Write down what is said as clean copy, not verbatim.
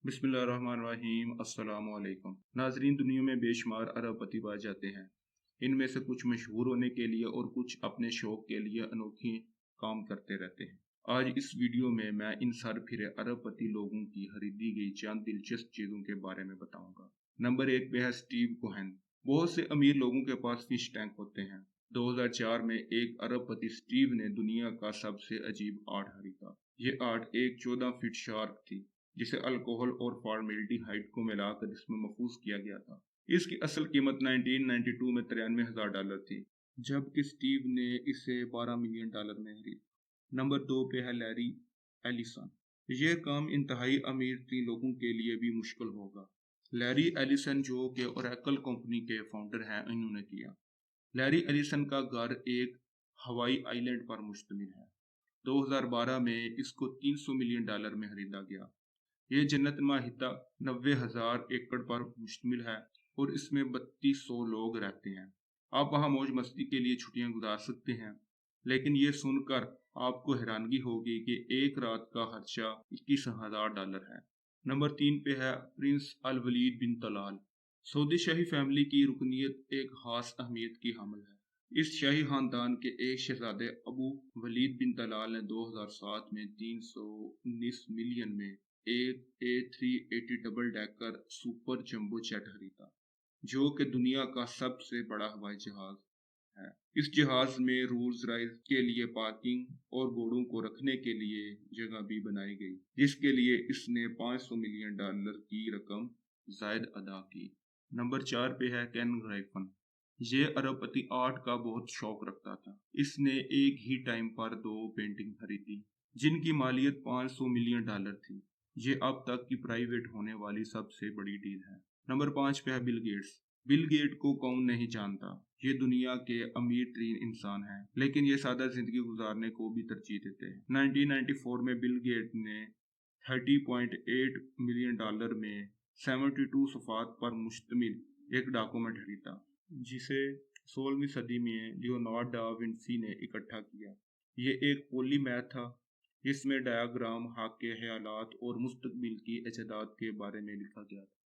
बिस्मिल्लाहिर्रहमानिर्रहीम। अस्सलामु अलैकुम नाजरीन। दुनिया में बेशुमार अरबपति पाए जाते हैं। इनमें से कुछ मशहूर होने के लिए और कुछ अपने शौक के लिए अनोखे काम करते रहते हैं। आज इस वीडियो में मैं इन सर फिरे अरबपति लोगों की खरीदी गई चंद दिलचस्प चीज़ों के बारे में बताऊंगा। नंबर 1 पे है स्टीव कोहेन। बहुत से अमीर लोगों के पास फिश टैंक होते हैं। 2004 में एक अरबपति स्टीव ने दुनिया का सबसे अजीब आर्ट खरीदा। ये आर्ट एक 14 फीट शार्क थी जिसे अल्कोहल और फॉर्मेल्डिहाइड को मिलाकर इसमें महफूज किया गया था। इसकी असल कीमत 1992 में $93,000 थी, जबकि स्टीव ने इसे $12 मिलियन में खरीदा। नंबर 2 पे है लैरी एलिसन। यह काम इंतहाई अमीर 3 लोगों के लिए भी मुश्किल होगा। लैरी एलिसन जो कि ओरेकल कंपनी के फाउंडर हैं, इन्होंने किया। लैरी एलिसन का घर एक हवाई आइलैंड पर मुश्तमिल है। 2012 में इसको $300 मिलियन में खरीदा गया। ये जन्नत माहिता 90,000 एकड़ पर मुश्तमिल है और इसमें 3200 लोग रहते हैं। आप वहाँ मौज मस्ती के लिए छुट्टियां गुजार सकते हैं, लेकिन ये सुनकर आपको हैरानगी होगी कि एक रात का खर्चा $21,000 है। नंबर 3 पे है प्रिंस अल वलीद बिन तलाल। सऊदी शाही फैमिली की रुकनीत एक खास अहमियत की हामिल है। इस शाही खानदान के एक शहजादे अबू वलीद बिन तलाल ने 2007 में 319 मिलियन में एक A380 double decker super jumbo jet खरीदा, जो कि दुनिया का सबसे बड़ा हवाई जहाज है। इस जहाज में रोल्स रॉयस के लिए पार्किंग और घोड़ों को रखने के लिए जगह भी बनाई गई, जिसके लिए इसने $500 मिलियन की रकम जायद अदा की। नंबर 4 पे है केन ग्राइफन। ये अरबपति आर्ट का बहुत शौक रखता था। इसने एक ही टाइम पर 2 पेंटिंग खरीदी, जिनकी मालियत $500 मिलियन थी। ये अब तक की प्राइवेट होने वाली सबसे बड़ी डील है। नंबर 5 पे है बिल गेट्स। बिल गेट को कौन नहीं जानता। ये दुनिया के अमीर तरीन इंसान हैं, लेकिन ये सादा जिंदगी गुजारने को भी तरजीह देते हैं। 1994 में बिल गेट ने $30.8 मिलियन में 72 सफ़ात पर मुश्तमिल एक डॉक्यूमेंट खरीदा, जिसे 16वीं सदी में लियोनार्डो डा विंसी ने इकट्ठा किया। ये एक पॉलीमैथ था, जिसमें डायग्राम, हक के ख्यालात और मुस्तकबिल की इजादात के बारे में लिखा गया था।